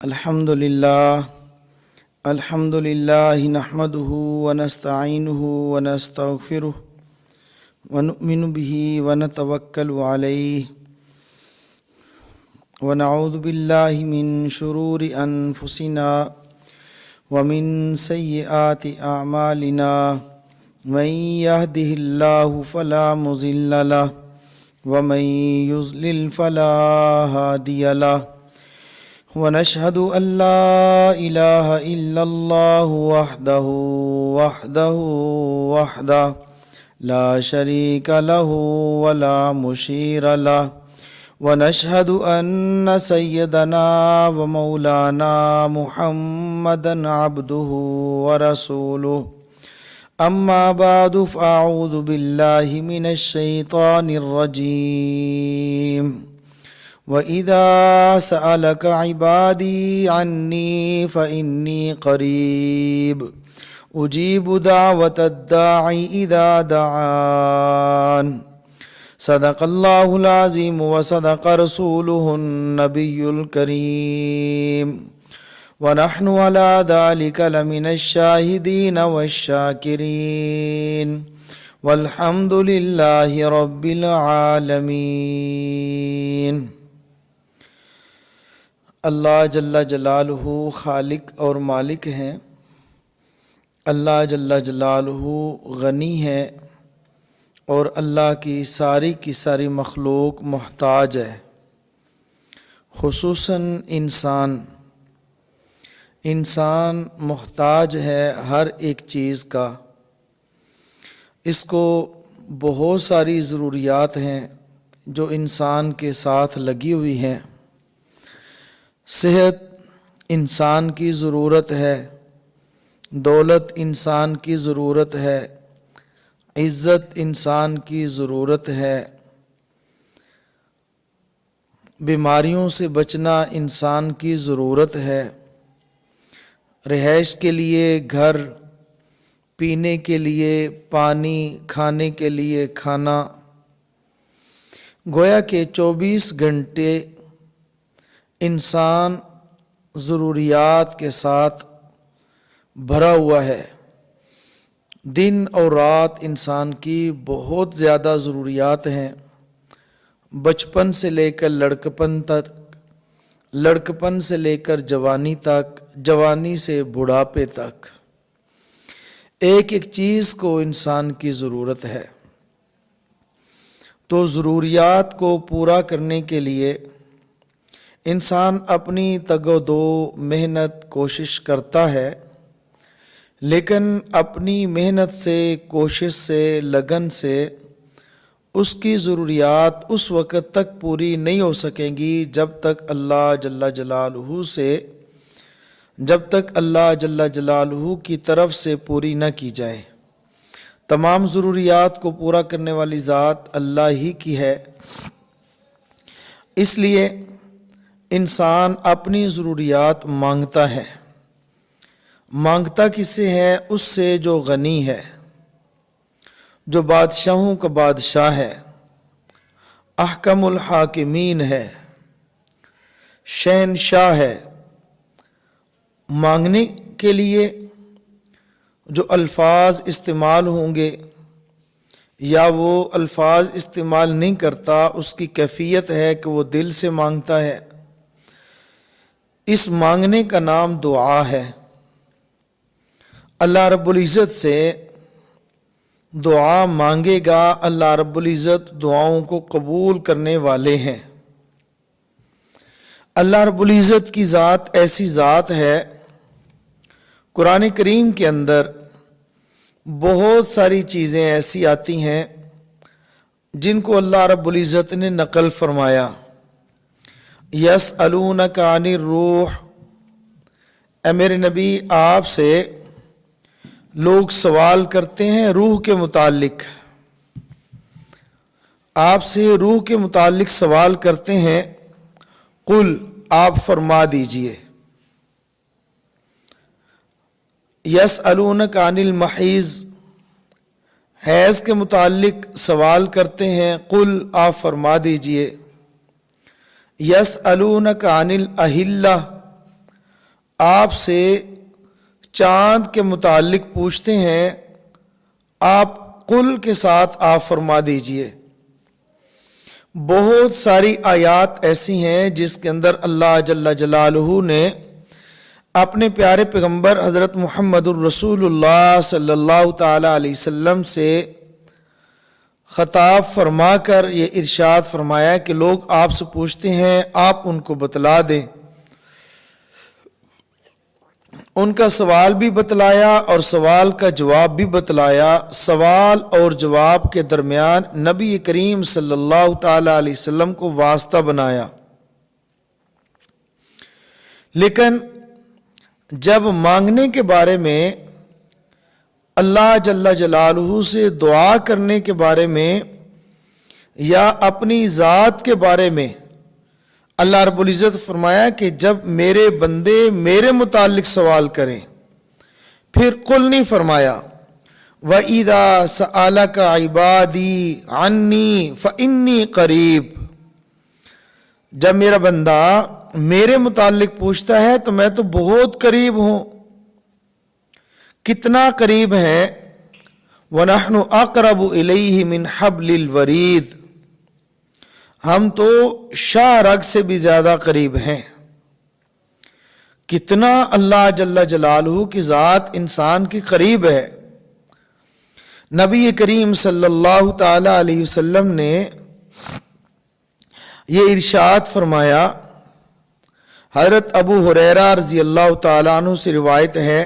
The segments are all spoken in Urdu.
الحمد للہ نحمده ونستعینه ونستغفره ونؤمن به ونتوکل علیہ ونعوذ باللہ من شرور انفسنا ومن سیئات اعمالنا من يهده اللہ فلا مضل له ومن يضلل فلا هادی له ونشهد أن لا إله إلا الله وحده لا شريك له ولا مشير له ونشهد أن سيدنا ومولانا محمدا عبده ورسوله أما بعد فأعوذ بالله من الشيطان الرجيم وَإِذَا سَأَلَكَ عِبَادِي عَنِّي فَإِنِّي قَرِيبٌ أُجِيبُ دَعْوَةَ الدَّاعِ إِذَا دَعَانِ صدق اللہ العظیم وصدق رسولہ النبی الکریم ونحن على ذلك لمن الشاہدین والشاکرین والحمد للہ رب العالمین۔ اللہ جل جلالہ خالق اور مالک ہیں، اللہ جل جلالہ غنی ہے اور اللہ کی ساری مخلوق محتاج ہے، خصوصاً انسان محتاج ہے ہر ایک چیز کا۔ اس کو بہت ساری ضروریات ہیں جو انسان کے ساتھ لگی ہوئی ہیں۔ صحت انسان کی ضرورت ہے، دولت انسان کی ضرورت ہے، عزت انسان کی ضرورت ہے، بیماریوں سے بچنا انسان کی ضرورت ہے، رہائش کے لیے گھر، پینے کے لیے پانی، کھانے کے لیے کھانا۔ گویا کہ 24 گھنٹے انسان ضروریات کے ساتھ بھرا ہوا ہے۔ دن اور رات انسان کی بہت زیادہ ضروریات ہیں، بچپن سے لے کر لڑکپن تک، لڑکپن سے لے کر جوانی تک، جوانی سے بڑھاپے تک، ایک ایک چیز کو انسان کی ضرورت ہے۔ تو ضروریات کو پورا کرنے کے لیے انسان اپنی تگ و دو محنت کوشش کرتا ہے، لیکن اپنی محنت سے، کوشش سے، لگن سے اس کی ضروریات اس وقت تک پوری نہیں ہو سکیں گی جب تک اللہ جل جلالہ کی طرف سے پوری نہ کی جائے۔ تمام ضروریات کو پورا کرنے والی ذات اللہ ہی کی ہے، اس لیے انسان اپنی ضروریات مانگتا ہے۔ مانگتا کس سے ہے؟ اس سے جو غنی ہے، جو بادشاہوں کا بادشاہ ہے، احکم الحاکمین ہے، شہنشاہ ہے۔ مانگنے کے لیے جو الفاظ استعمال ہوں گے یا وہ الفاظ استعمال نہیں کرتا، اس کی کیفیت ہے کہ وہ دل سے مانگتا ہے۔ اس مانگنے کا نام دعا ہے۔ اللہ رب العزت سے دعا مانگے گا، اللہ رب العزت دعاؤں کو قبول کرنے والے ہیں۔ اللہ رب العزت کی ذات ایسی ذات ہے، قرآن کریم کے اندر بہت ساری چیزیں ایسی آتی ہیں جن کو اللہ رب العزت نے نقل فرمایا۔ یسألونک عن الروح، اے میرے نبی آپ سے لوگ سوال کرتے ہیں روح کے متعلق، آپ سے روح کے متعلق سوال کرتے ہیں، قل آپ فرما دیجئے۔ یسألونک عن المحیض، حیض کے متعلق سوال کرتے ہیں، قل آپ فرما دیجئے۔ یسألونک عن الاہلہ، آپ سے چاند کے متعلق پوچھتے ہیں، آپ قل کے ساتھ آپ فرما دیجئے۔ بہت ساری آیات ایسی ہیں جس کے اندر اللہ جل جلالہ نے اپنے پیارے پیغمبر حضرت محمد الرسول اللہ صلی اللہ تعالی علیہ وسلم سے خطاب فرما کر یہ ارشاد فرمایا کہ لوگ آپ سے پوچھتے ہیں، آپ ان کو بتلا دیں۔ ان کا سوال بھی بتلایا اور سوال کا جواب بھی بتلایا۔ سوال اور جواب کے درمیان نبی کریم صلی اللہ تعالی علیہ وسلم کو واسطہ بنایا۔ لیکن جب مانگنے کے بارے میں، اللہ جل جلالہ سے دعا کرنے کے بارے میں یا اپنی ذات کے بارے میں، اللہ رب العزت فرمایا کہ جب میرے بندے میرے متعلق سوال کریں، پھر قل نہیں فرمایا وَإِذَا سَأَلَكَ عِبَادِي عَنِّي فَإِنِّي قَرِيب۔ جب میرا بندہ میرے متعلق پوچھتا ہے تو میں تو بہت قریب ہوں۔ کتنا قریب ہے؟ وَنَحْنُ أَقْرَبُ إِلَيْهِ مِنْ حَبْلِ الْوَرِيدِ، ہم تو شاہ رگ سے بھی زیادہ قریب ہیں۔ کتنا اللہ جل جلالہ کی ذات انسان کے قریب ہے۔ نبی کریم صلی اللہ تعالی علیہ وسلم نے یہ ارشاد فرمایا، حضرت ابو ہریرہ رضی اللہ تعالیٰ عنہ سے روایت ہے،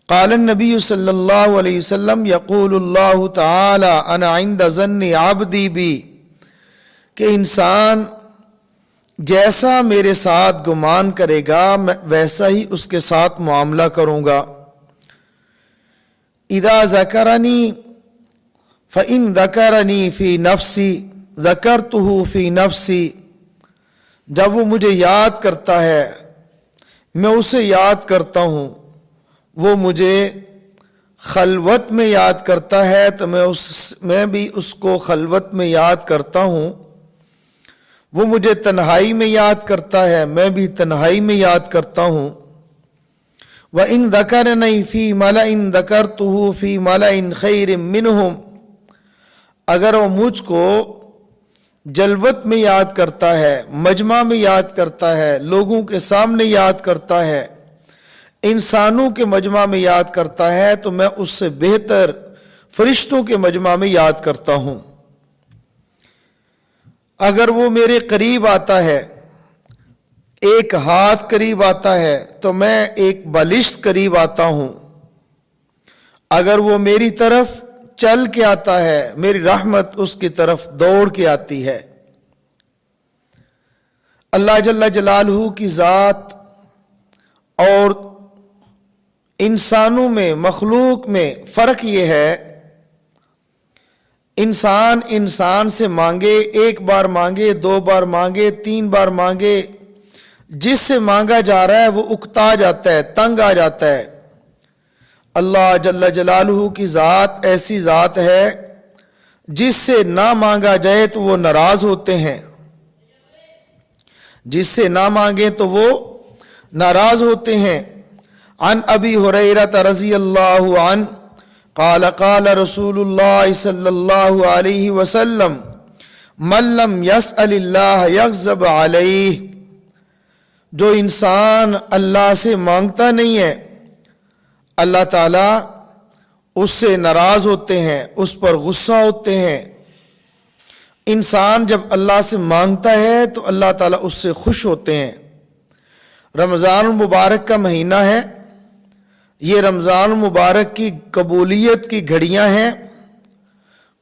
قال النبی صلی اللہ علیہ وسلم یقول اللہ تعالی انا عند ظن عبدی بی، کہ انسان جیسا میرے ساتھ گمان کرے گا میں ویسا ہی اس کے ساتھ معاملہ کروں گا۔ اذا ذکرنی فإن ذکرنی فی نفسی ذکرتہ فی نفسی، جب وہ مجھے یاد کرتا ہے میں اسے یاد کرتا ہوں، وہ مجھے خلوت میں یاد کرتا ہے تو میں بھی اس کو خلوت میں یاد کرتا ہوں، وہ مجھے تنہائی میں یاد کرتا ہے میں بھی تنہائی میں یاد کرتا ہوں۔ وَإِن ذَكَرَنِي فِي مَلَئٍ ذَكَرْتُهُ فِي مَلَئٍ خَيْرٍ مِّنْهُمْ، اگر وہ مجھ کو جلوت میں یاد کرتا ہے، مجمع میں یاد کرتا ہے، لوگوں کے سامنے یاد کرتا ہے، انسانوں کے مجمع میں یاد کرتا ہے تو میں اس سے بہتر فرشتوں کے مجمع میں یاد کرتا ہوں۔ اگر وہ میرے قریب آتا ہے، ایک ہاتھ قریب آتا ہے تو میں ایک بالشت قریب آتا ہوں۔ اگر وہ میری طرف چل کے آتا ہے میری رحمت اس کی طرف دوڑ کے آتی ہے۔ اللہ جل جلالہ کی ذات اور انسانوں میں، مخلوق میں فرق یہ ہے، انسان سے مانگے، ایک بار مانگے، دو بار مانگے، تین بار مانگے، جس سے مانگا جا رہا ہے وہ اکتا جاتا ہے، تنگ آ جاتا ہے۔ اللہ جل جلالہ کی ذات ایسی ذات ہے جس سے نہ مانگا جائے تو وہ ناراض ہوتے ہیں، جس سے نہ مانگے تو وہ ناراض ہوتے ہیں۔ عن ابی ہریرہ رضی اللہ عنہ قال قال رسول اللہ صلی اللہ علیہ وسلم من لم یسأل اللہ یغضب علیہ، جو انسان اللہ سے مانگتا نہیں ہے اللہ تعالیٰ اس سے ناراض ہوتے ہیں، اس پر غصہ ہوتے ہیں۔ انسان جب اللہ سے مانگتا ہے تو اللہ تعالیٰ اس سے خوش ہوتے ہیں۔ رمضان المبارک کا مہینہ ہے، یہ رمضان المبارک کی قبولیت کی گھڑیاں ہیں،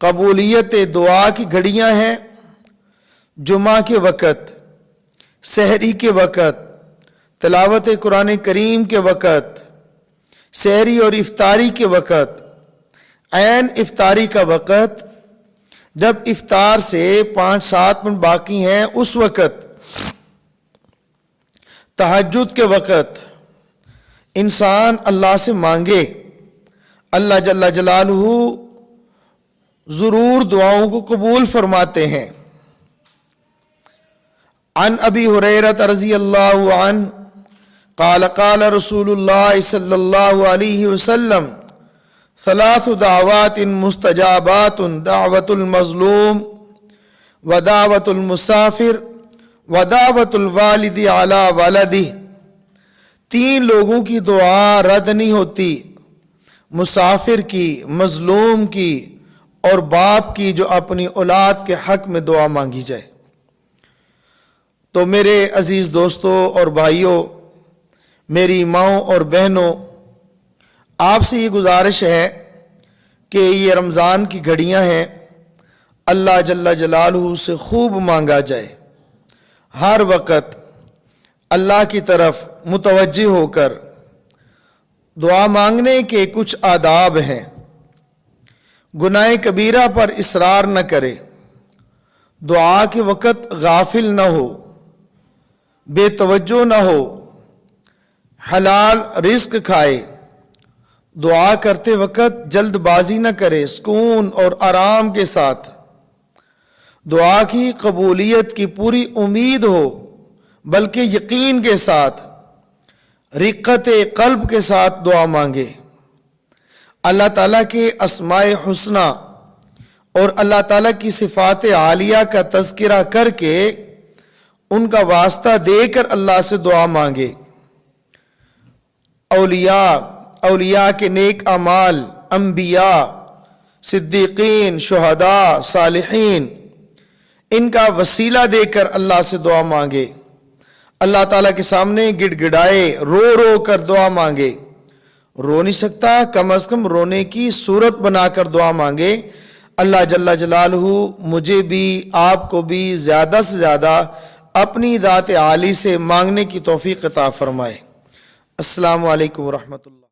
قبولیت دعا کی گھڑیاں ہیں۔ جمعہ کے وقت، سحری کے وقت، تلاوت قرآن کریم کے وقت، سحری اور افطاری کے وقت، عین افطاری کا وقت، جب افطار سے 5-7 منٹ باقی ہیں اس وقت، تہجد کے وقت انسان اللہ سے مانگے، اللہ جل جلالہ ضرور دعاؤں کو قبول فرماتے ہیں۔ عن ابی ہریرہ رضی اللہ عنہ قال قال رسول اللہ صلی اللہ علیہ وسلم ثلاث دعوات مستجابات دعوت المظلوم ودعوت المسافر ودعوت الوالد علی ولدہ. 3 لوگوں کی دعا رد نہیں ہوتی، مسافر کی، مظلوم کی اور باپ کی جو اپنی اولاد کے حق میں دعا مانگی جائے. تو میرے عزیز دوستوں اور بھائیوں، میری ماؤں اور بہنوں، آپ سے یہ گزارش ہے کہ یہ رمضان کی گھڑیاں ہیں، اللہ جل جلالہ سے خوب مانگا جائے. ہر وقت اللہ کی طرف متوجہ ہو کر دعا مانگنے کے کچھ آداب ہیں. گناہ کبیرہ پر اصرار نہ کرے، دعا کے وقت غافل نہ ہو، بے توجہ نہ ہو، حلال رزق کھائے، دعا کرتے وقت جلد بازی نہ کرے، سکون اور آرام کے ساتھ، دعا کی قبولیت کی پوری امید ہو بلکہ یقین کے ساتھ، رقت قلب کے ساتھ دعا مانگے. اللہ تعالیٰ کے اسماء حسنی اور اللہ تعالیٰ کی صفات عالیہ کا تذکرہ کر کے ان کا واسطہ دے کر اللہ سے دعا مانگے. اولیاء کے نیک اعمال، انبیاء، صدیقین، شہداء، صالحین، ان کا وسیلہ دے کر اللہ سے دعا مانگے. اللہ تعالیٰ کے سامنے گڑ گڑائے، رو رو کر دعا مانگے. رو نہیں سکتا، کم از کم رونے کی صورت بنا کر دعا مانگے. اللہ جل جلالہ مجھے بھی آپ کو بھی زیادہ سے زیادہ اپنی ذات عالی سے مانگنے کی توفیق عطا فرمائے. السلام علیکم ورحمۃ اللہ.